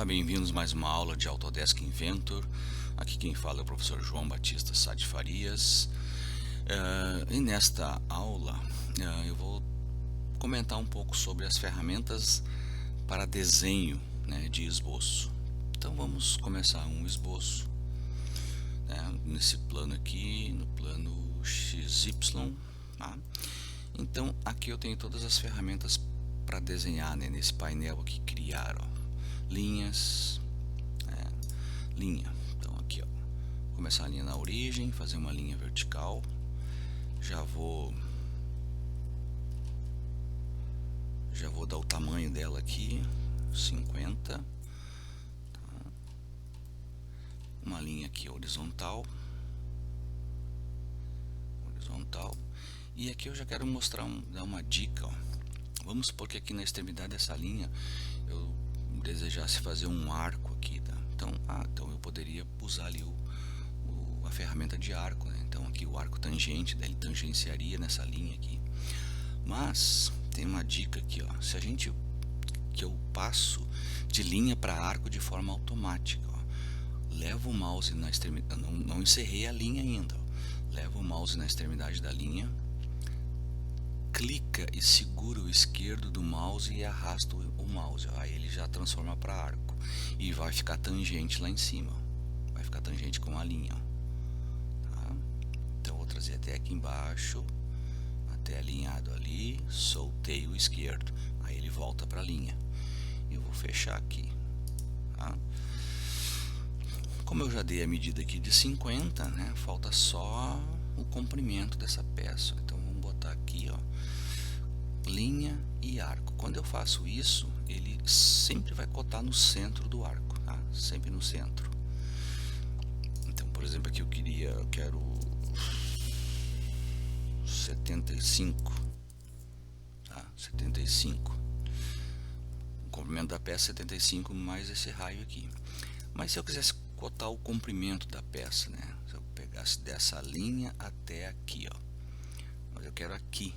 Olá, bem-vindos a mais uma aula de Autodesk Inventor. Aqui quem fala é o professor João Batista Sá de Farias. E nesta aula eu vou comentar um pouco sobre as ferramentas para desenho, né, de esboço. Então vamos começar um esboço, né, nesse plano aqui, no plano XY. Tá? Então aqui eu tenho todas as ferramentas para desenhar, né, nesse painel aqui, criar, ó, linhas, linha. Então aqui, ó, começar a linha na origem, fazer uma linha vertical. Já vou dar o tamanho dela aqui, 50. Tá? Uma linha aqui horizontal. E aqui eu já quero mostrar dar uma dica, ó. Vamos supor que aqui na extremidade dessa linha eu desejasse fazer um arco aqui, tá? Então eu poderia usar ali a ferramenta de arco, né? Então aqui o arco tangente, daí ele tangenciaria nessa linha aqui. Mas tem uma dica aqui, ó. Que eu passo de linha para arco de forma automática, ó. Levo o mouse na extremidade, não encerrei a linha ainda, ó. Levo o mouse na extremidade da linha, clica e segura o esquerdo do mouse e arrasta o mouse, ó. Aí ele já transforma para arco e vai ficar tangente lá em cima, ó. Vai ficar tangente com a linha, ó. Tá? Então vou trazer até aqui embaixo, até alinhado ali, soltei o esquerdo, aí ele volta para a linha. Eu vou fechar aqui, tá? Como eu já dei a medida aqui de 50, né, falta só o comprimento dessa peça. Então vamos botar aqui, ó, linha e arco. Quando eu faço isso, ele sempre vai cotar no centro do arco, tá? Sempre no centro. Então, por exemplo, aqui eu quero 75, tá? 75. O comprimento da peça é 75 mais esse raio aqui. Mas se eu quisesse cotar o comprimento da peça, né? Se eu pegasse dessa linha até aqui, ó. Mas eu quero aqui,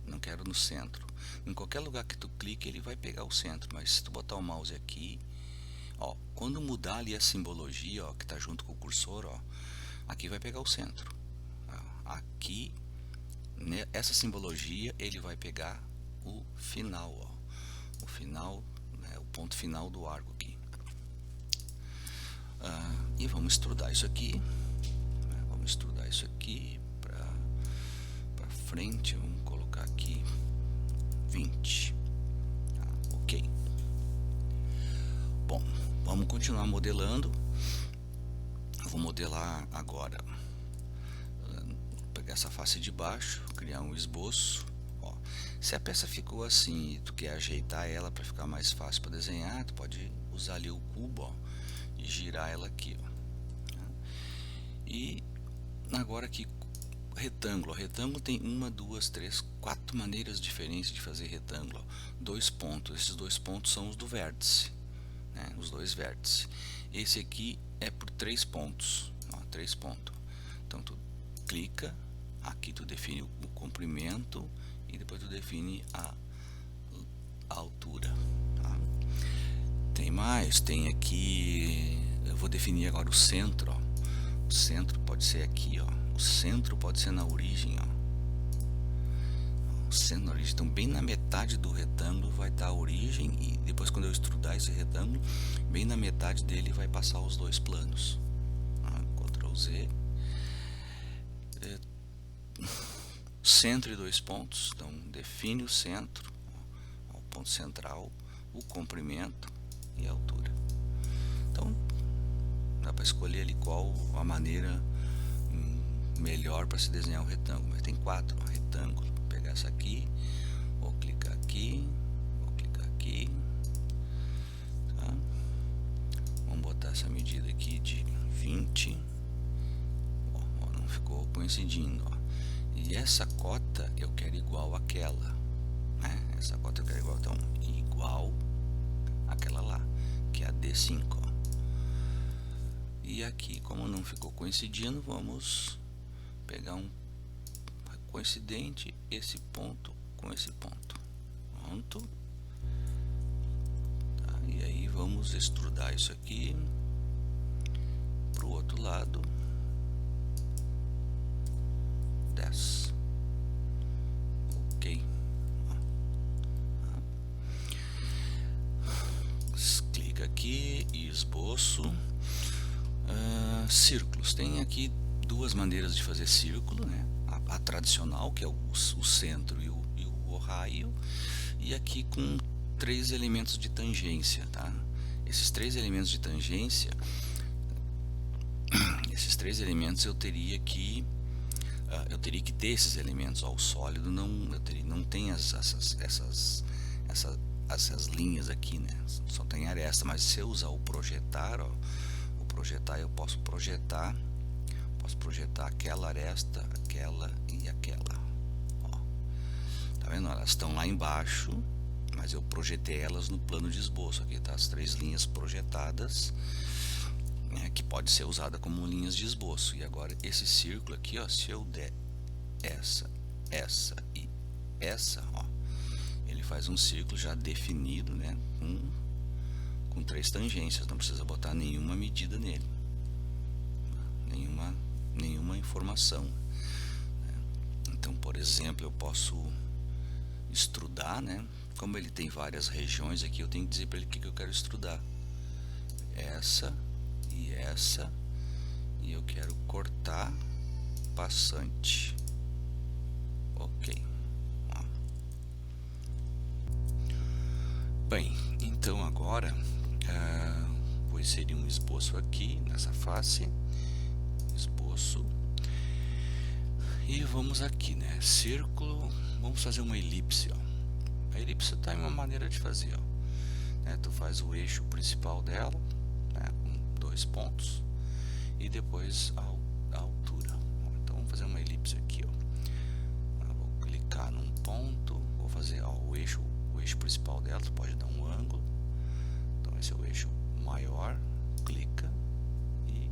não quero no centro. Em qualquer lugar que tu clique, ele vai pegar o centro. Mas se tu botar o mouse aqui, ó, quando mudar ali a simbologia, ó, que está junto com o cursor, ó, aqui vai pegar o centro. Aqui, né, essa simbologia, ele vai pegar o final, ó, o final, né, o ponto final do arco aqui. E vamos estudar isso aqui, né, vamos estudar isso aqui para frente. Vamos colocar aqui 20. Ok. Bom, vamos continuar modelando. Eu vou modelar agora, pegar essa face de baixo, criar um esboço. Ó, se a peça ficou assim e tu quer ajeitar ela para ficar mais fácil para desenhar, tu pode usar ali o cubo, ó, e girar ela aqui, ó. E agora aqui, retângulo. Retângulo tem 1, 2, 3, 4 maneiras diferentes de fazer retângulo. 2 pontos. Esses 2 pontos são os do vértice, né? Os 2 vértices. Esse aqui é por 3 pontos. Ó, 3 pontos. Então tu clica, aqui tu define o comprimento e depois tu define a altura. Tá? Tem mais, tem aqui, eu vou definir agora o centro, ó. O centro pode ser aqui, ó. O centro pode ser na origem, ó. O centro na origem. Então bem na metade do retângulo vai estar a origem, e depois quando eu extrudar esse retângulo, bem na metade dele vai passar os 2 planos. Ctrl Z. Centro e 2 pontos. Então define o centro, ó, o ponto central, o comprimento e a altura. Então dá para escolher ali qual a maneira melhor para se desenhar o retângulo. Mas tem 4, ó, retângulo. Vou pegar essa aqui, vou clicar aqui, vou clicar aqui, tá? Vamos botar essa medida aqui de 20. Ó, não ficou coincidindo, ó. E essa cota eu quero igual àquela, né? Essa cota eu quero igual, então igual àquela lá, que é a D5, ó. E aqui, como não ficou coincidindo, vamos pegar um coincidente, esse ponto com esse ponto. Pronto. Tá? E aí vamos extrudar isso aqui para o outro lado. 10. Ok. Clica aqui e esboço. Círculos. Tem aqui duas maneiras de fazer círculo, né? A tradicional, que é o centro e o raio, e aqui com 3 elementos de tangência, tá? Esses 3 elementos de tangência, eu teria que ter esses elementos. O sólido não tem essas linhas aqui, né? Só tem aresta. Mas se eu usar o projetar, ó, eu posso projetar aquela aresta, aquela e aquela, ó. Tá vendo? Elas estão lá embaixo, mas eu projetei elas no plano de esboço. Aqui tá as 3 linhas projetadas, né, que pode ser usada como linhas de esboço. E agora esse círculo aqui, ó, se eu der essa e essa, ó, ele faz um círculo já definido, né, com 3 tangências. Não precisa botar nenhuma medida nele, nenhuma informação. Então, por exemplo, eu posso extrudar, né? Como ele tem várias regiões aqui, eu tenho que dizer para ele o que eu quero extrudar. Essa, e eu quero cortar passante. Ok. Bem, então agora vou inserir um esboço aqui nessa face, esboço, e vamos aqui, né? Círculo, vamos fazer uma elipse, ó. A elipse está em uma maneira de fazer, ó, né? Tu faz o eixo principal dela, né, com 2 pontos, e depois a altura. Então vamos fazer uma elipse aqui, ó. Eu vou clicar num ponto, vou fazer, ó, o eixo principal dela. Tu pode dar um ângulo. Então esse é o eixo maior. Clica e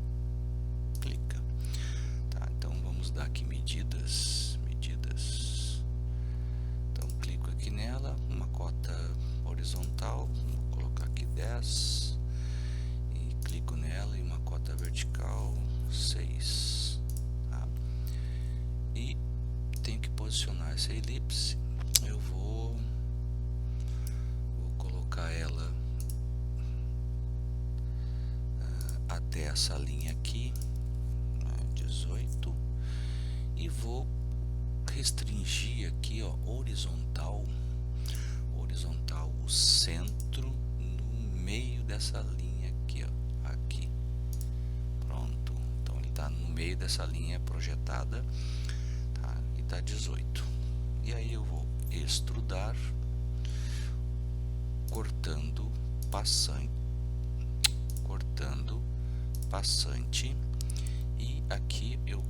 clica. Tá, então vamos dar aqui medidas. Então clico aqui nela, uma cota horizontal, vou colocar aqui 10, e clico nela e uma cota vertical 6, tá? E tenho que posicionar essa elipse. Eu vou colocar ela até essa linha aqui, 18, e vou restringir aqui, ó, horizontal o centro no meio dessa linha aqui, ó, aqui. Pronto. Então ele está no meio dessa linha projetada, tá? E tá 18. E aí eu vou extrudar, cortando passante, e aqui eu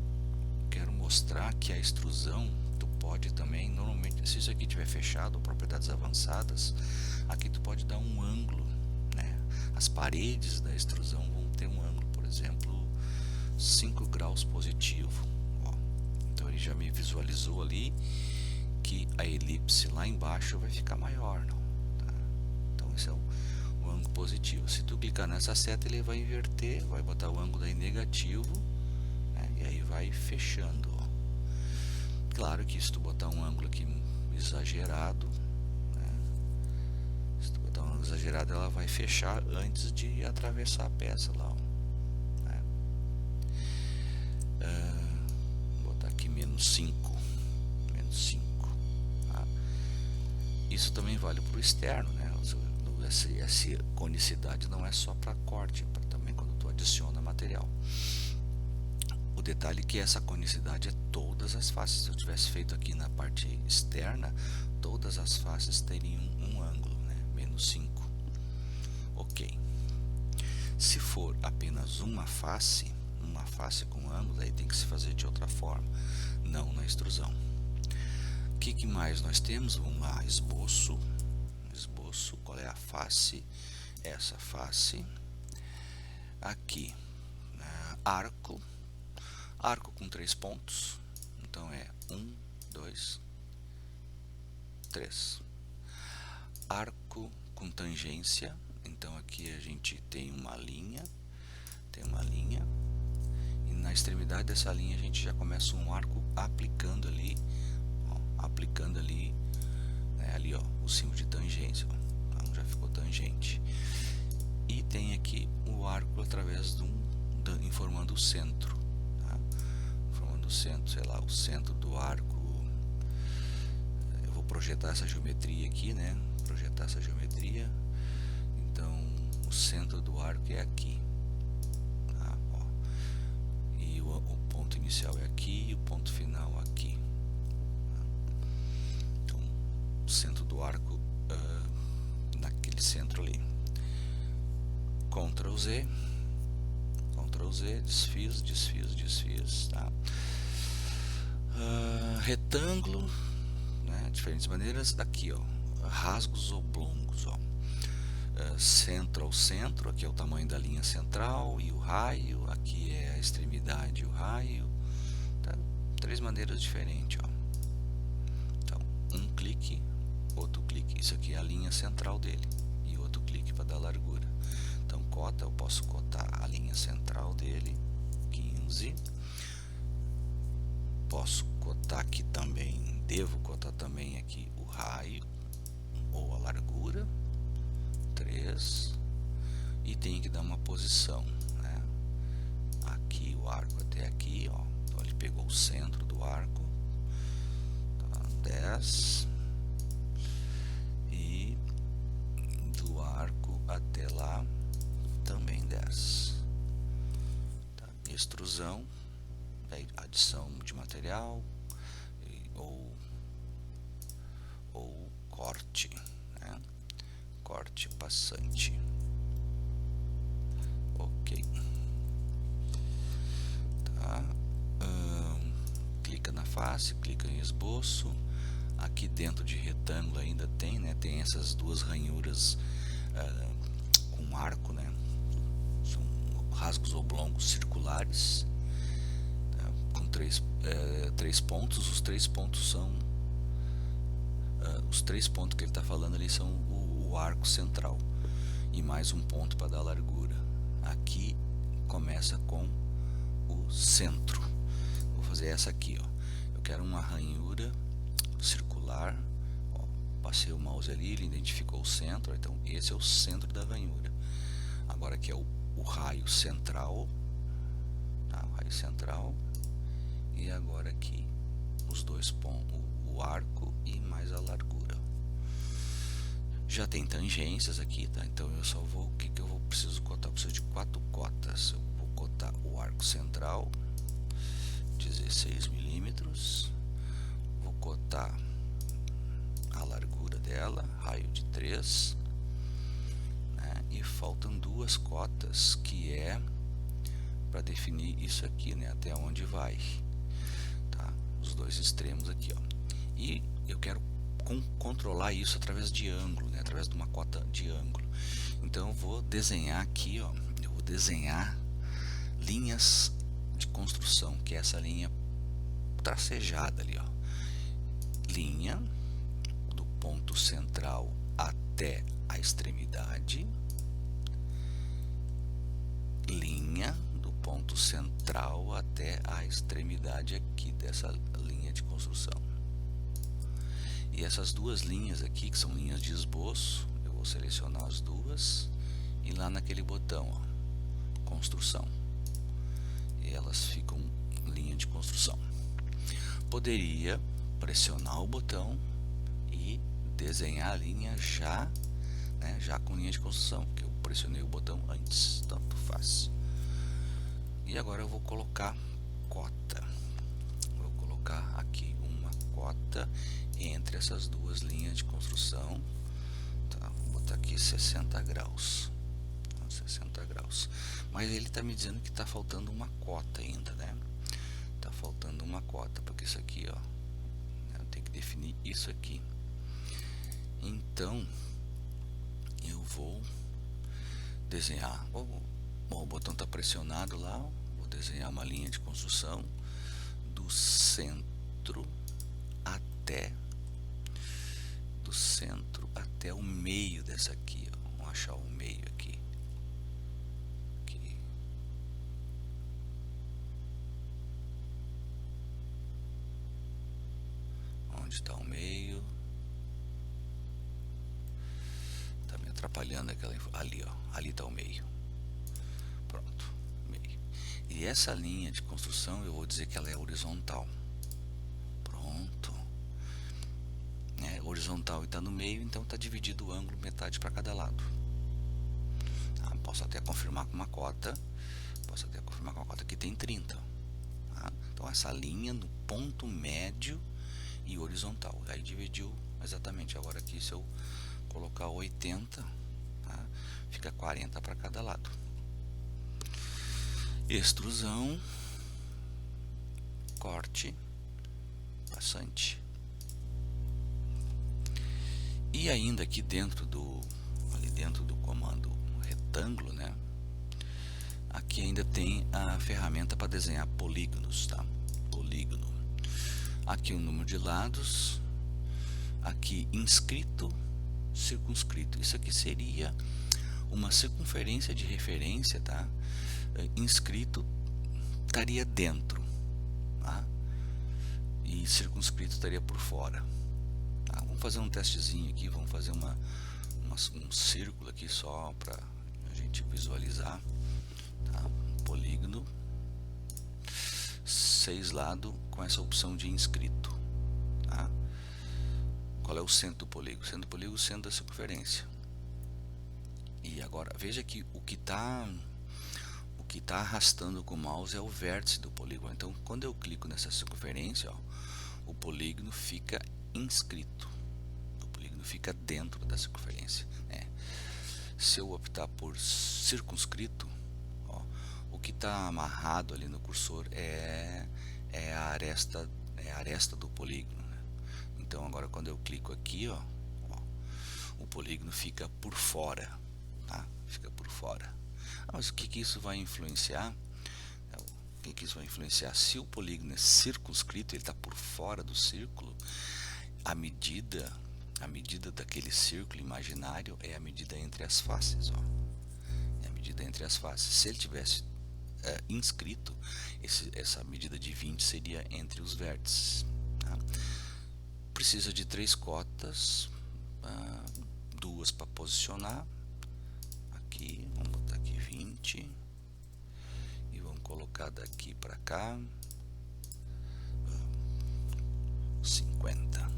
quero mostrar que a extrusão, tu pode também, normalmente, se isso aqui tiver fechado, propriedades avançadas, aqui tu pode dar um ângulo, né? As paredes da extrusão vão ter um ângulo, por exemplo, 5 graus positivo, ó. Então ele já me visualizou ali que a elipse lá embaixo vai ficar maior, não? Então esse é o ângulo positivo. Se tu clicar nessa seta, ele vai inverter, vai botar o ângulo aí negativo, né? E aí vai fechando, ó. Claro que se tu botar um ângulo aqui exagerado, né? Se tu botar um ângulo exagerado, ela vai fechar antes de atravessar a peça lá, ó, né? Vou botar aqui menos 5, tá? Isso também vale para o externo, né? Essa conicidade não é só para corte, para também quando tu adiciona material. O detalhe é que essa conicidade é todas as faces. Se eu tivesse feito aqui na parte externa, todas as faces teriam um ângulo, né? Menos 5. Ok. Se for apenas uma face com ângulo, aí tem que se fazer de outra forma, não na extrusão. O que mais nós temos? Vamos lá, esboço. Qual é a face? Essa face aqui, arco com 3 pontos. Então é 1, 2, 3. Arco com tangência, Então aqui a gente tem uma linha, e na extremidade dessa linha a gente já começa um arco aplicando ali, ó, né, ali ó, o símbolo de tangência, ó. Então já ficou tangente. E tem aqui o arco através informando o centro, tá? Formando o centro, sei lá, o centro do arco. Eu vou projetar essa geometria aqui, né? Projetar essa geometria. Então o centro do arco é aqui, tá? Ó. E o ponto inicial é aqui e o ponto final aqui. Então o centro do arco naquele centro ali. Ctrl Z, desfios, tá? Retângulo, né? Diferentes maneiras. Aqui, ó, rasgos oblongos, ó. Centro ao centro, aqui é o tamanho da linha central e o raio, aqui é a extremidade e o raio, tá? Três maneiras diferentes, ó. Então, um clique, outro clique, isso aqui é a linha central dele, e outro clique para dar largura. Então cota, eu posso cotar a linha central dele, 15. Posso cotar aqui também, devo cotar também aqui o raio ou a largura, 3. E tem que dar uma posição, né? Aqui o arco até aqui, ó. Então ele pegou o centro do arco, tá? 10. E do arco até lá também 10. Tá? Extrusão, adição de material ou corte, né? Corte passante. Ok. Tá? Clica na face, clica em esboço. Aqui dentro de retângulo ainda tem, né? Tem essas duas ranhuras com arco, né? São rasgos oblongos circulares, tá? Com três pontos. Os 3 pontos são os 3 pontos que ele está falando ali são o arco central e mais um ponto para dar largura. Aqui começa com o centro. Vou fazer essa aqui, ó. Eu quero uma ranhura circular, ó. Passei o mouse ali, ele identificou o centro, então esse é o centro da ranhura. Agora aqui é o raio central, tá? O raio central. E agora aqui os 2 pontos, o arco e mais a largura. Já tem tangências aqui, tá? Então eu só vou, o que eu vou preciso cotar? Eu preciso de 4 cotas. Eu vou cotar o arco central, 16 milímetros. Vou cotar a largura dela, raio de 3, né? E faltam 2 cotas, que é para definir isso aqui, né? Até onde vai, tá? Os 2 extremos aqui, ó. E eu quero controlar isso através de ângulo, né? Através de uma cota de ângulo. Então eu vou desenhar aqui, ó. Eu vou desenhar linhas de construção, que é essa linha tracejada ali, ó. Linha do ponto central até a extremidade, linha do ponto central até a extremidade aqui dessa linha de construção. E essas 2 linhas aqui, que são linhas de esboço, eu vou selecionar as 2 e lá naquele botão, ó, construção, e elas ficam linha de construção. Poderia pressionar o botão e desenhar a linha já, né, já com linha de construção, porque eu pressionei o botão antes, tanto faz. E agora eu vou colocar cota. Vou colocar aqui uma cota entre essas 2 linhas de construção, tá? Vou botar aqui 60 graus. 60 graus. Mas ele está me dizendo que está faltando uma cota ainda, né? Tá faltando uma cota, porque isso aqui, ó, eu tenho que definir isso aqui. Então eu vou desenhar, bom, o botão está pressionado lá, vou desenhar uma linha de construção do centro até o meio dessa aqui, ó, achar o meio aqui. Onde está o meio? Tá me atrapalhando aquela ali, ó. Ali está o meio. Pronto, meio. E essa linha de construção eu vou dizer que ela é horizontal. Pronto. Horizontal e está no meio, então está dividido o ângulo metade para cada lado. Posso até confirmar com uma cota. Que tem 30. Tá? Então essa linha no ponto médio e horizontal. Aí dividiu exatamente. Agora aqui, se eu colocar 80, tá? Fica 40 para cada lado. Extrusão, corte, passante. E ainda aqui dentro do comando retângulo, né? Aqui ainda tem a ferramenta para desenhar polígonos, tá? Polígono. Aqui o número de lados. Aqui inscrito, circunscrito. Isso aqui seria uma circunferência de referência, tá? Inscrito estaria dentro, tá? E circunscrito estaria por fora. Tá? Vamos fazer um testezinho aqui. Vamos fazer um círculo aqui só para a gente visualizar. Tá? Um polígono 6 lados com essa opção de inscrito. Tá? Qual é o centro do polígono? O centro do polígono é o centro da circunferência. E agora veja que o que está arrastando com o mouse é o vértice do polígono. Então quando eu clico nessa circunferência, ó, o polígono fica inscrito. O polígono fica dentro da circunferência. Se eu optar por circunscrito, ó, o que está amarrado ali no cursor é a aresta do polígono, né? Então agora quando eu clico aqui, ó, o polígono fica por fora, tá? Fica por fora. Mas o que isso vai influenciar? Se o polígono é circunscrito, ele está por fora do círculo, a medida daquele círculo imaginário é a medida entre as faces, ó. É a medida entre as faces. Se ele tivesse inscrito, essa medida de 20 seria entre os vértices, tá? Precisa de 3 cotas, 2 para posicionar. Aqui, vamos botar aqui 20 e vamos colocar daqui para cá 50.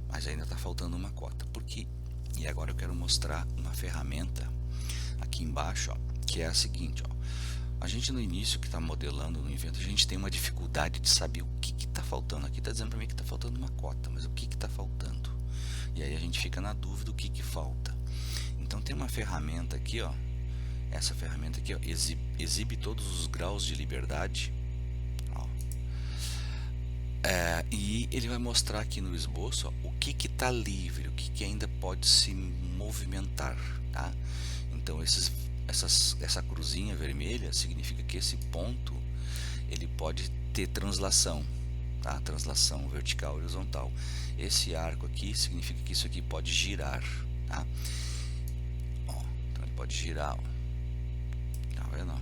Mas ainda está faltando uma cota. Por quê? E agora eu quero mostrar uma ferramenta aqui embaixo, ó, que é a seguinte, ó. A gente no início que está modelando no evento, a gente tem uma dificuldade de saber o que está faltando. Aqui está dizendo para mim que está faltando uma cota, mas o que está faltando? E aí a gente fica na dúvida do que falta. Então tem uma ferramenta aqui, ó. Essa ferramenta aqui, ó, exibe todos os graus de liberdade. E ele vai mostrar aqui no esboço, ó, o que está livre, o que ainda pode se movimentar, tá? Então essa cruzinha vermelha significa que esse ponto ele pode ter translação, tá? Translação vertical e horizontal. Esse arco aqui significa que isso aqui pode girar, tá? Ó, então ele pode girar, ó. Tá vendo?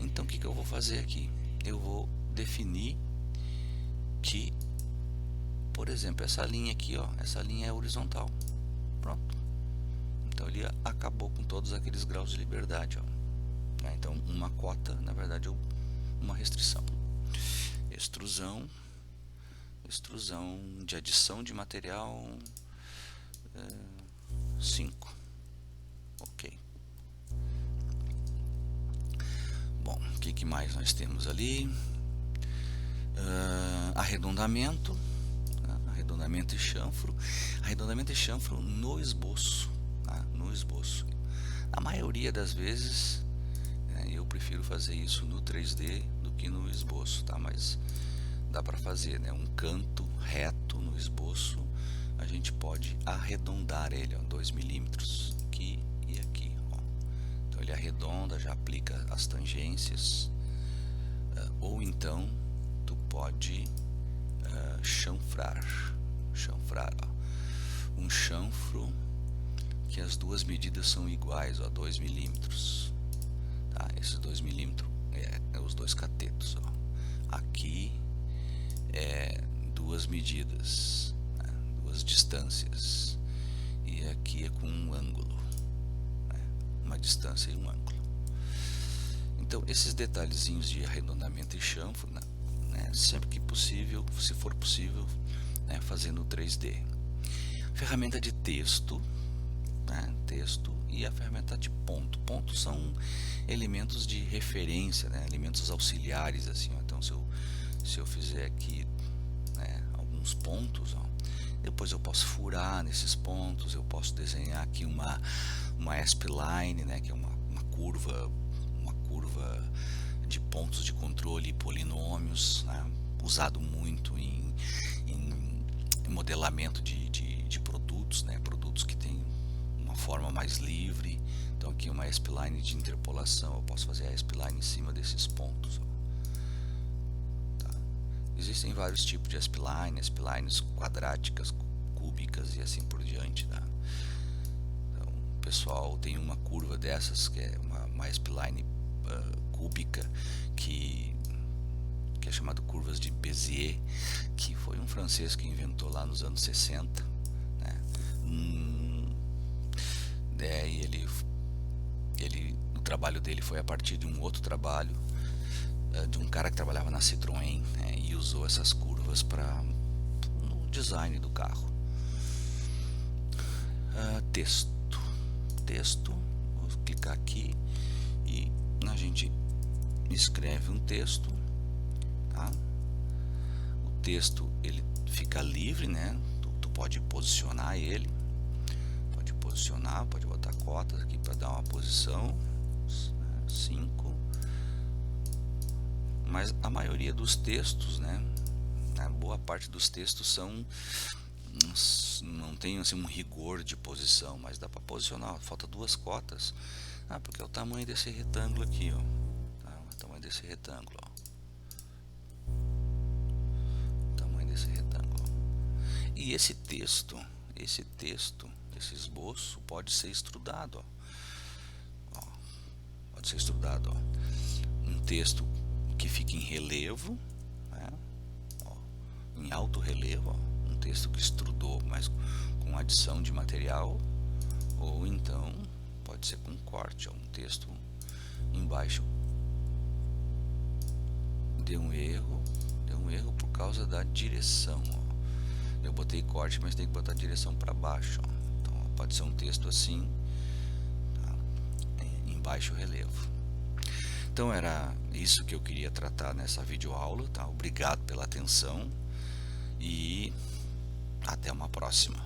Então o que eu vou fazer aqui? Eu vou definir que, por exemplo, essa linha aqui, ó, essa linha é horizontal. Pronto. Então ele acabou com todos aqueles graus de liberdade, ó. Então uma cota, na verdade, é uma restrição. Extrusão de adição de material 5. Ok. Bom, o que mais nós temos ali? Arredondamento, tá? Arredondamento e chanfro. Arredondamento e chanfro no esboço, tá? No esboço. A maioria das vezes eu prefiro fazer isso no 3D do que no esboço, tá? Mas dá para fazer, né? Um canto reto no esboço, a gente pode arredondar ele, 2 milímetros aqui e aqui, ó. Então ele arredonda, já aplica as tangências, ou então tu pode chanfrar, ó. Um chanfro que as duas medidas são iguais, ó, 2 milímetros, tá? Esses 2 milímetros é os dois catetos, ó. Aqui é duas medidas, né? Duas distâncias, e aqui é com um ângulo, né? Uma distância e um ângulo. Então esses detalhezinhos de arredondamento e chanfro, né, sempre que possível, se for possível, né, fazendo 3D. Ferramenta de texto, né, texto, e a ferramenta de ponto. Pontos são elementos de referência, né, elementos auxiliares, assim, ó. Então se eu fizer aqui, né, alguns pontos, ó, depois eu posso furar nesses pontos, eu posso desenhar aqui uma spline, né, que é uma curva de pontos de controle e polinômios, né, usado muito em modelamento de produtos, né, produtos que têm uma forma mais livre. Então aqui uma spline de interpolação, eu posso fazer a spline em cima desses pontos, tá? Existem vários tipos de splines quadráticas, cúbicas e assim por diante, tá? Então, o pessoal tem uma curva dessas que é uma spline cúbica que é chamado curvas de Bézier, que foi um francês que inventou lá nos anos 60, né? E o trabalho dele foi a partir de um outro trabalho de um cara que trabalhava na Citroën, né? E usou essas curvas para o design do carro. Texto, vou clicar aqui e a gente escreve um texto, tá? O texto ele fica livre, né? Tu pode posicionar ele, pode botar cotas aqui para dar uma posição, 5, mas a maioria dos textos, né? Boa parte dos textos não tem assim um rigor de posição, mas dá para posicionar. Falta duas cotas, porque é o tamanho desse retângulo aqui, ó. O tamanho desse retângulo, ó. O tamanho desse retângulo. E esse texto, esse esboço pode ser estudado, ó. Pode ser estudado, ó. Um texto que fica em relevo, né? Ó, em alto relevo, ó. Um texto que estudou, mas com adição de material, ou então pode ser com corte, ó. Um texto embaixo deu um erro por causa da direção, ó. Eu botei corte, mas tem que botar a direção para baixo, ó. Então pode ser um texto assim, tá? Em baixo relevo. Então era isso que eu queria tratar nessa videoaula, tá? Obrigado pela atenção e até uma próxima.